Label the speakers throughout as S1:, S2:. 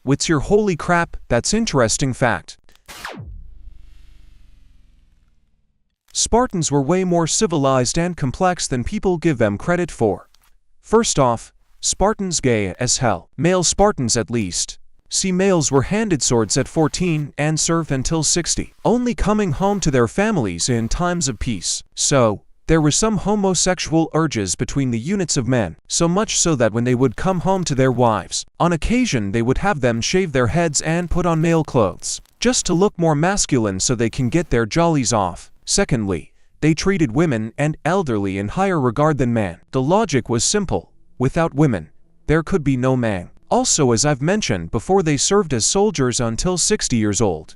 S1: What's your holy crap, that's interesting fact. Spartans were way more civilized and complex than people give them credit for. First off, Spartans gay as hell. Male Spartans at least. See, males were handed swords at 14 and served until 60, only coming home to their families in times of peace. So, there were some homosexual urges between the units of men, so much so that when they would come home to their wives, on occasion they would have them shave their heads and put on male clothes, just to look more masculine so they can get their jollies off. Secondly, they treated women and elderly in higher regard than men. The logic was simple: without women, there could be no man. Also, as I've mentioned before, they served as soldiers until 60 years old.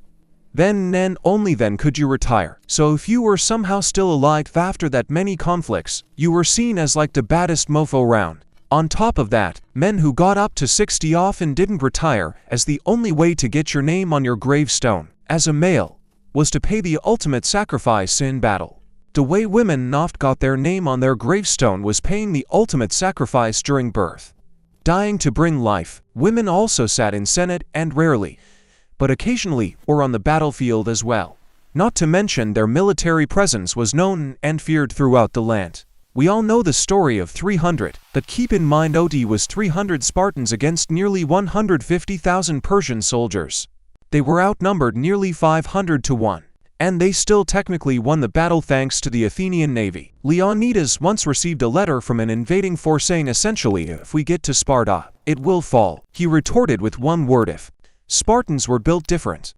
S1: Then and only then could you retire. So if you were somehow still alive after that many conflicts, you were seen as like the baddest mofo around. On top of that, men who got up to 60 often didn't retire, as the only way to get your name on your gravestone, as a male, was to pay the ultimate sacrifice in battle. The way women oft got their name on their gravestone was paying the ultimate sacrifice during birth. Dying to bring life. Women also sat in Senate and rarely, but occasionally, were on the battlefield as well. Not to mention their military presence was known and feared throughout the land. We all know the story of 300, but keep in mind OD was 300 Spartans against nearly 150,000 Persian soldiers. They were outnumbered nearly 500 to 1. And they still technically won the battle thanks to the Athenian navy. Leonidas once received a letter from an invading force saying essentially, if we get to Sparta, it will fall. He retorted with one word: if. Spartans were built different.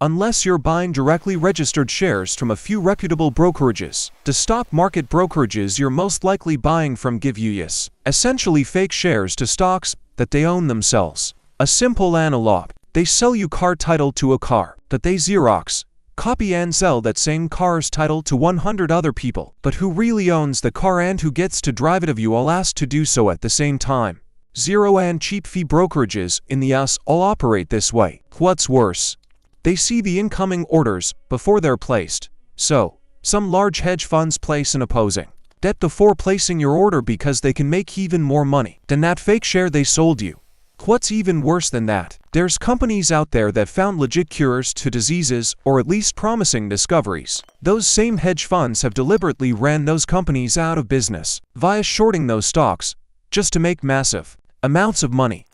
S1: Unless you're buying directly registered shares from a few reputable brokerages, the stock market brokerages you're most likely buying from give you essentially fake shares to stocks that they own themselves. A simple analog: they sell you car title to a car that they Xerox, copy and sell that same car's title to 100 other people, but who really owns the car and who gets to drive it if you all asked to do so at the same time. Zero and cheap fee brokerages in the US all operate this way. What's worse, they see the incoming orders before they're placed. So, some large hedge funds place an opposing debt before placing your order because they can make even more money than that fake share they sold you. What's even worse than that, there's companies out there that found legit cures to diseases, or at least promising discoveries. Those same hedge funds have deliberately ran those companies out of business via shorting those stocks, just to make massive amounts of money.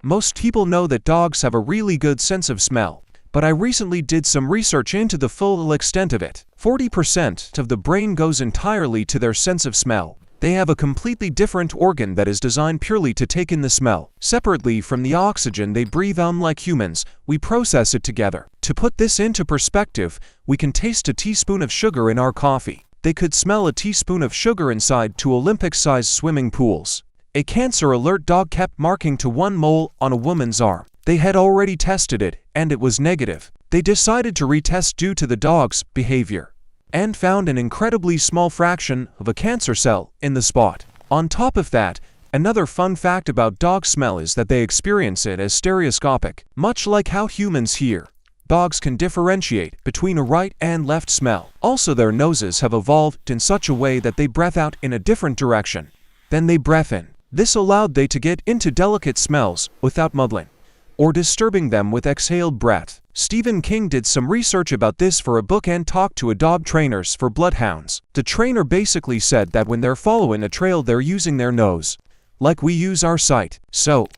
S1: Most people know that dogs have a really good sense of smell, but I recently did some research into the full extent of it. 40% of the brain goes entirely to their sense of smell. They have a completely different organ that is designed purely to take in the smell. Separately from the oxygen they breathe. Unlike humans, we process it together. To put this into perspective, we can taste a teaspoon of sugar in our coffee. They could smell a teaspoon of sugar inside 2 Olympic-sized swimming pools. A cancer alert dog kept marking to 1 mole on a woman's arm. They had already tested it, and it was negative. They decided to retest due to the dog's behavior, and found an incredibly small fraction of a cancer cell in the spot. On top of that, another fun fact about dog smell is that they experience it as stereoscopic. Much like how humans hear, dogs can differentiate between a right and left smell. Also, their noses have evolved in such a way that they breath out in a different direction than they breath in. This allowed they to get into delicate smells without muddling or disturbing them with exhaled breath. Stephen King did some research about this for a book and talked to a dog trainers for bloodhounds. The trainer basically said that when they're following a trail they're using their nose, like we use our sight. So,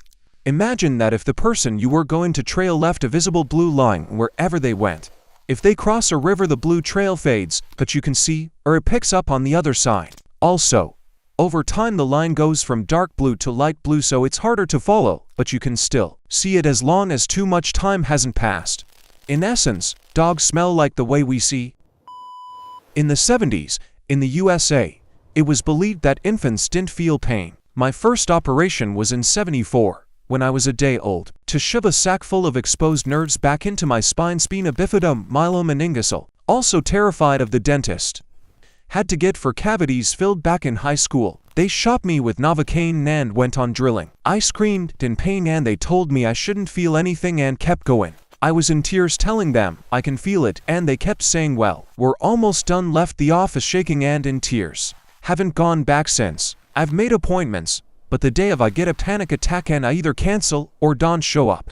S1: imagine that if the person you were going to trail left a visible blue line wherever they went. If they cross a river the blue trail fades, but you can see, or it picks up on the other side. Also, over time the line goes from dark blue to light blue, so it's harder to follow, but you can still see it as long as too much time hasn't passed. In essence, dogs smell like the way we see. In the 70s, in the USA, it was believed that infants didn't feel pain. My first operation was in '74, when I was a day old, to shove a sack full of exposed nerves back into my spine, spina bifida myelomeningocele. Also terrified of the dentist. Had to get 4 cavities filled back in high school. They shot me with Novocaine and went on drilling. I screamed in pain and they told me I shouldn't feel anything and kept going. I was in tears telling them I can feel it, and they kept saying, well, we're almost done. Left the office shaking and in tears. Haven't gone back since. I've made appointments, but the day of I get a panic attack and I either cancel or don't show up.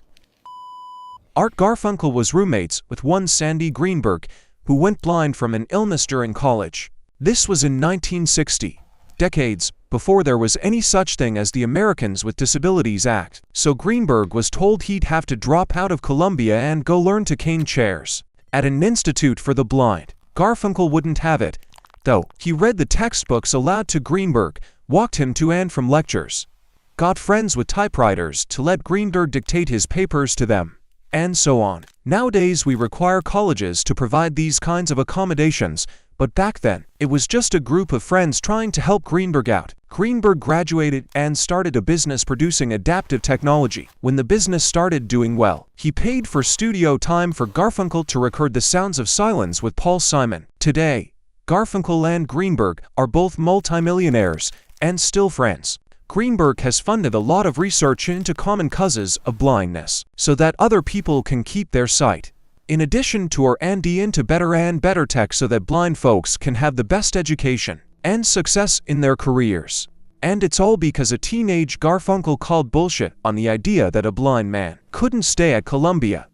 S1: Art Garfunkel was roommates with one Sandy Greenberg, who went blind from an illness during college. This was in 1960, decades before there was any such thing as the Americans with Disabilities Act. So Greenberg was told he'd have to drop out of Columbia and go learn to cane chairs at an institute for the blind. Garfunkel wouldn't have it, though. He read the textbooks aloud to Greenberg, walked him to and from lectures, got friends with typewriters to let Greenberg dictate his papers to them, and so on. Nowadays we require colleges to provide these kinds of accommodations, but back then, it was just a group of friends trying to help Greenberg out. Greenberg graduated and started a business producing adaptive technology. When the business started doing well, he paid for studio time for Garfunkel to record The Sounds of Silence with Paul Simon. Today, Garfunkel and Greenberg are both multimillionaires and still friends. Greenberg has funded a lot of research into common causes of blindness so that other people can keep their sight. In addition to R&D into better and better tech so that blind folks can have the best education and success in their careers. And it's all because a teenage Garfunkel called bullshit on the idea that a blind man couldn't stay at Columbia.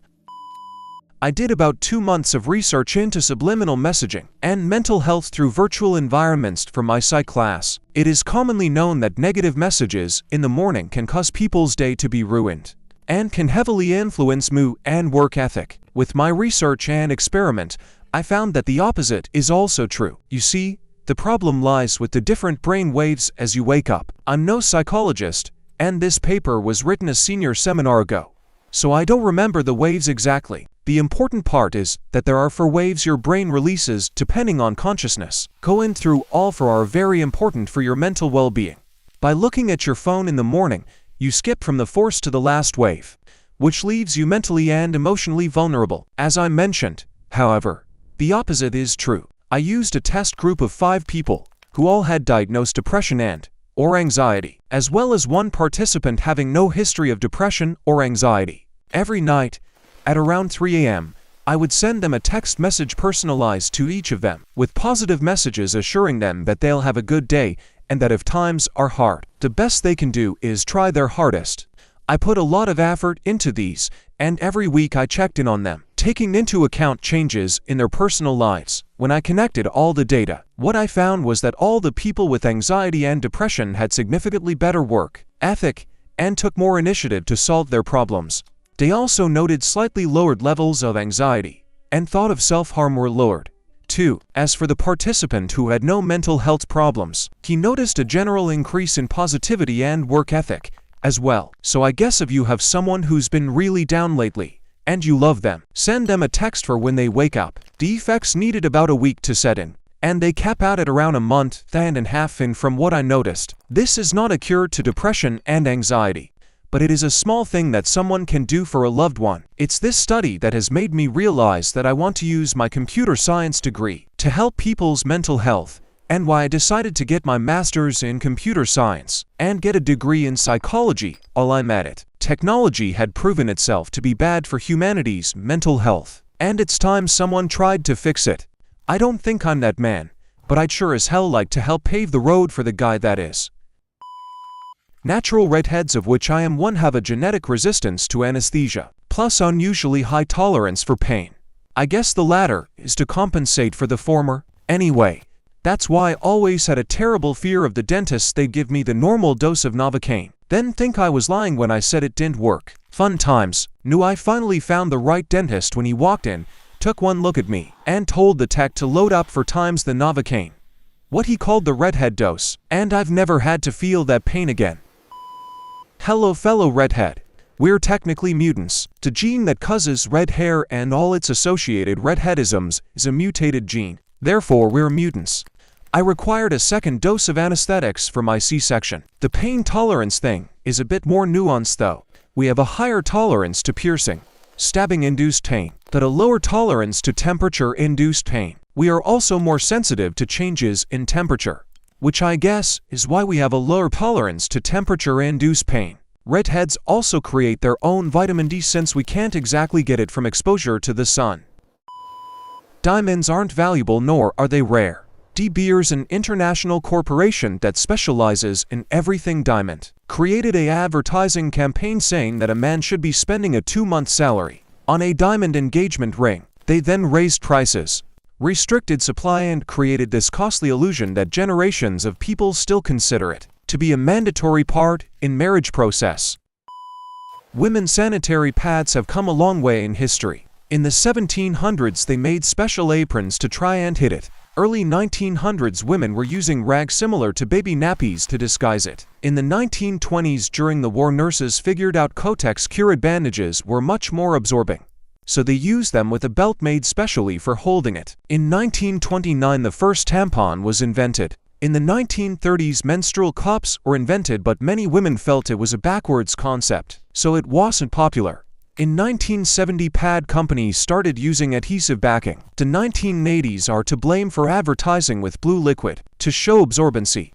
S1: I did about 2 months of research into subliminal messaging and mental health through virtual environments for my psych class. It is commonly known that negative messages in the morning can cause people's day to be ruined and can heavily influence mood and work ethic. With my research and experiment, I found that the opposite is also true. You see, the problem lies with the different brain waves as you wake up. I'm no psychologist, and this paper was written a senior seminar ago, so I don't remember the waves exactly. The important part is that there are 4 waves your brain releases depending on consciousness. Going through all 4 are very important for your mental well-being. By looking at your phone in the morning, you skip from the first to the last wave, which leaves you mentally and emotionally vulnerable. As I mentioned, however, the opposite is true. I used a test group of 5 people who all had diagnosed depression and/or anxiety, as well as one participant having no history of depression or anxiety. Every night, at around 3 a.m., I would send them a text message personalized to each of them, with positive messages assuring them that they'll have a good day and that if times are hard, the best they can do is try their hardest. I put a lot of effort into these, and every week I checked in on them, taking into account changes in their personal lives. When I connected all the data, what I found was that all the people with anxiety and depression had significantly better work ethic and took more initiative to solve their problems. They also noted slightly lowered levels of anxiety, and thought of self-harm were lowered, too. As for the participant who had no mental health problems, he noticed a general increase in positivity and work ethic as well. So I guess if you have someone who's been really down lately, and you love them, send them a text for when they wake up. The effects needed about a week to set in, and they cap out at around a month and a half in from what I noticed. This is not a cure to depression and anxiety, but it is a small thing that someone can do for a loved one. It's this study that has made me realize that I want to use my computer science degree to help people's mental health, and why I decided to get my master's in computer science and get a degree in psychology while I'm at it. Technology had proven itself to be bad for humanity's mental health, and it's time someone tried to fix it. I don't think I'm that man, but I'd sure as hell like to help pave the road for the guy that is. Natural redheads, of which I am one, have a genetic resistance to anesthesia, plus unusually high tolerance for pain. I guess the latter is to compensate for the former. Anyway, that's why I always had a terrible fear of the dentists. They'd give me the normal dose of Novocaine, then think I was lying when I said it didn't work. Fun times. Knew I finally found the right dentist when he walked in, took one look at me, and told the tech to load up 4 times the Novocaine, what he called the redhead dose, and I've never had to feel that pain again. Hello fellow redhead. We're technically mutants. The gene that causes red hair and all its associated redheadisms is a mutated gene. Therefore we're mutants. I required a 2nd dose of anesthetics for my C-section. The pain tolerance thing is a bit more nuanced though. We have a higher tolerance to piercing, stabbing-induced pain, but a lower tolerance to temperature-induced pain. We are also more sensitive to changes in temperature, which I guess is why we have a lower tolerance to temperature-induced pain. Redheads also create their own vitamin D since we can't exactly get it from exposure to the sun. Diamonds aren't valuable, nor are they rare. De Beers, an international corporation that specializes in everything diamond, created a advertising campaign saying that a man should be spending a 2-month salary on a diamond engagement ring. They then raised prices, restricted supply, and created this costly illusion that generations of people still consider it to be a mandatory part in marriage process. Women's sanitary pads have come a long way in history. In the 1700s, they made special aprons to try and hide it. Early 1900s, women were using rags similar to baby nappies to disguise it. In the 1920s, during the war, nurses figured out Kotex cured bandages were much more absorbing, so they used them with a belt made specially for holding it. In 1929, the first tampon was invented. In the 1930s, menstrual cups were invented, but many women felt it was a backwards concept, so it wasn't popular. In 1970, pad companies started using adhesive backing. The 1980s are to blame for advertising with blue liquid to show absorbency.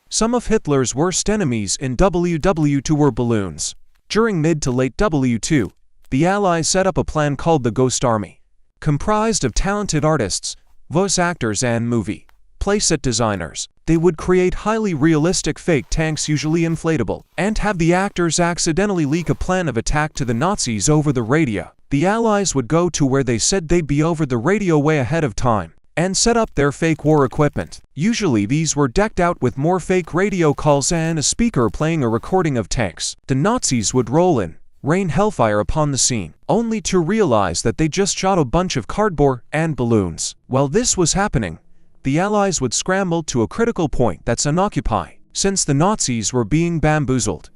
S1: Some of Hitler's worst enemies in WW2 were balloons. During mid to late W2, the Allies set up a plan called the Ghost Army, comprised of talented artists, voice actors, and movie playset designers. They would create highly realistic fake tanks, usually inflatable, and have the actors accidentally leak a plan of attack to the Nazis over the radio. The Allies would go to where they said they'd be over the radio way ahead of time and set up their fake war equipment. Usually these were decked out with more fake radio calls and a speaker playing a recording of tanks. The Nazis would roll in, rain hellfire upon the scene, only to realize that they just shot a bunch of cardboard and balloons. While this was happening, the Allies would scramble to a critical point that's unoccupied, since the Nazis were being bamboozled.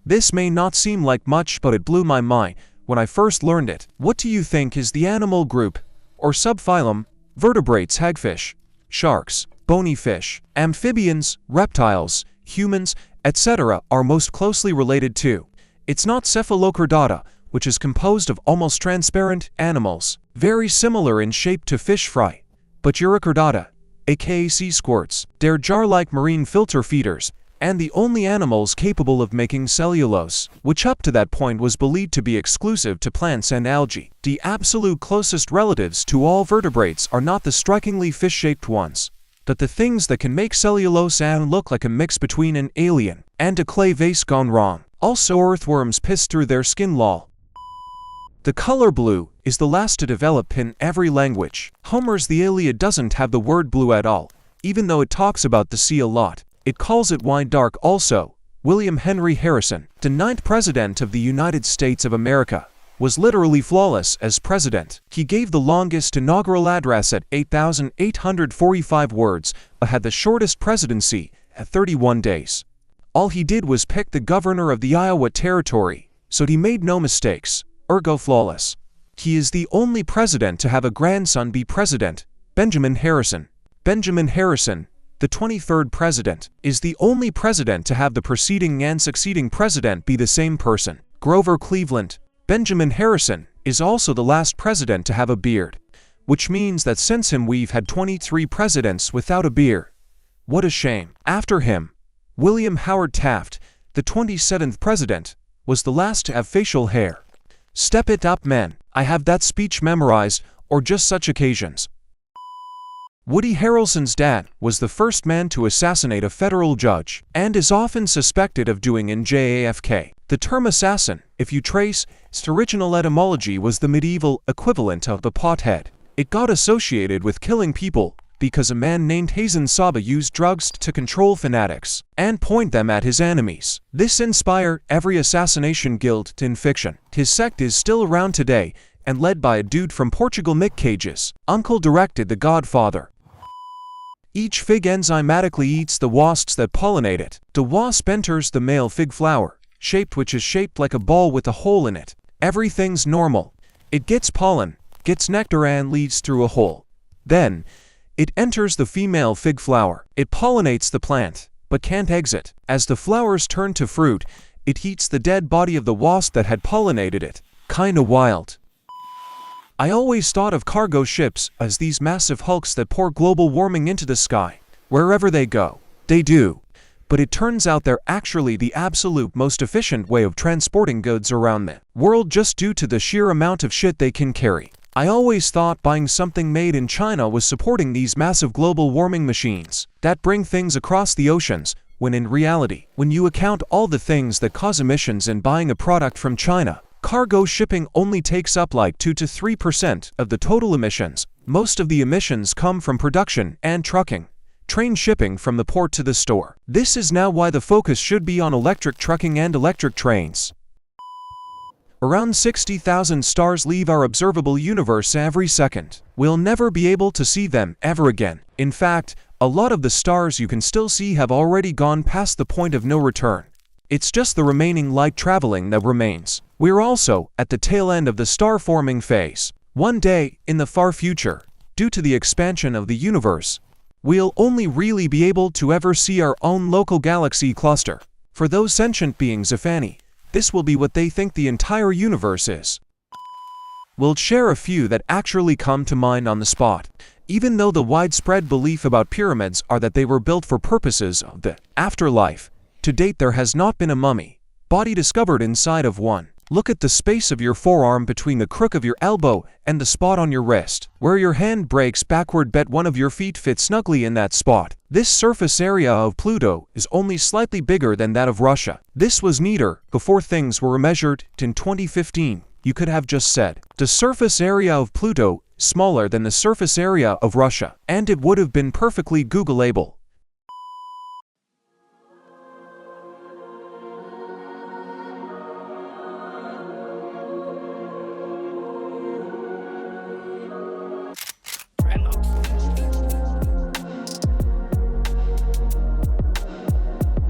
S1: This may not seem like much, but it blew my mind when I first learned it. What do you think is the animal group or subphylum? Vertebrates, hagfish, sharks, bony fish, amphibians, reptiles, humans, etc. are most closely related to. It's not Cephalochordata, which is composed of almost transparent animals, very similar in shape to fish fry, but Urochordata, aka sea squirts. They're jar-like marine filter feeders, and the only animals capable of making cellulose, which up to that point was believed to be exclusive to plants and algae. The absolute closest relatives to all vertebrates are not the strikingly fish-shaped ones, but the things that can make cellulose and look like a mix between an alien and a clay vase gone wrong. Also, earthworms piss through their skin. Lol. The color blue is the last to develop in every language. Homer's The Iliad doesn't have the word blue at all, even though it talks about the sea a lot. It calls it wine dark. Also, William Henry Harrison, the 9th President of the United States of America, was literally flawless as president. He gave the longest inaugural address at 8,845 words, but had the shortest presidency at 31 days. All he did was pick the governor of the Iowa Territory, so he made no mistakes, ergo flawless. He is the only president to have a grandson be president, Benjamin Harrison. Benjamin Harrison, the 23rd president, is the only president to have the preceding and succeeding president be the same person. Grover Cleveland. Benjamin Harrison is also the last president to have a beard, which means that since him we've had 23 presidents without a beard. What a shame. After him, William Howard Taft, the 27th president, was the last to have facial hair. Step it up, man. I have that speech memorized, or just such occasions. Woody Harrelson's dad was the first man to assassinate a federal judge, and is often suspected of doing in JFK. The term assassin, if you trace its original etymology, was the medieval equivalent of the pothead. It got associated with killing people because a man named Hazen Saba used drugs to control fanatics and point them at his enemies. This inspired every assassination guild in fiction. His sect is still around today and led by a dude from Portugal. Mick Cage's uncle directed The Godfather. Each fig enzymatically eats the wasps that pollinate it. The wasp enters the male fig flower, which is shaped like a ball with a hole in it. Everything's normal. It gets pollen, gets nectar, and leads through a hole. Then, it enters the female fig flower. It pollinates the plant, but can't exit. As the flowers turn to fruit, it eats the dead body of the wasp that had pollinated it. Kinda wild. I always thought of cargo ships as these massive hulks that pour global warming into the sky. Wherever they go, they do. But it turns out they're actually the absolute most efficient way of transporting goods around the world just due to the sheer amount of shit they can carry. I always thought buying something made in China was supporting these massive global warming machines that bring things across the oceans when in reality, when you account all the things that cause emissions in buying a product from China, cargo shipping only takes up like 2 to 3% of the total emissions. Most of the emissions come from production and trucking, train shipping from the port to the store. This is now why the focus should be on electric trucking and electric trains. Around 60,000 stars leave our observable universe every second. We'll never be able to see them ever again. In fact, a lot of the stars you can still see have already gone past the point of no return. It's just the remaining light traveling that remains. We're also at the tail end of the star-forming phase. One day, in the far future, due to the expansion of the universe, we'll only really be able to ever see our own local galaxy cluster. For those sentient beings, if any, this will be what they think the entire universe is. We'll share a few that actually come to mind on the spot. Even though the widespread belief about pyramids are that they were built for purposes of the afterlife, to date there has not been a mummy body discovered inside of one. Look at the space of your forearm between the crook of your elbow and the spot on your wrist. Where your hand breaks backward, bet one of your feet fits snugly in that spot. This surface area of Pluto is only slightly bigger than that of Russia. This was neater before things were measured in 2015. You could have just said, the surface area of Pluto is smaller than the surface area of Russia, and it would have been perfectly Googleable.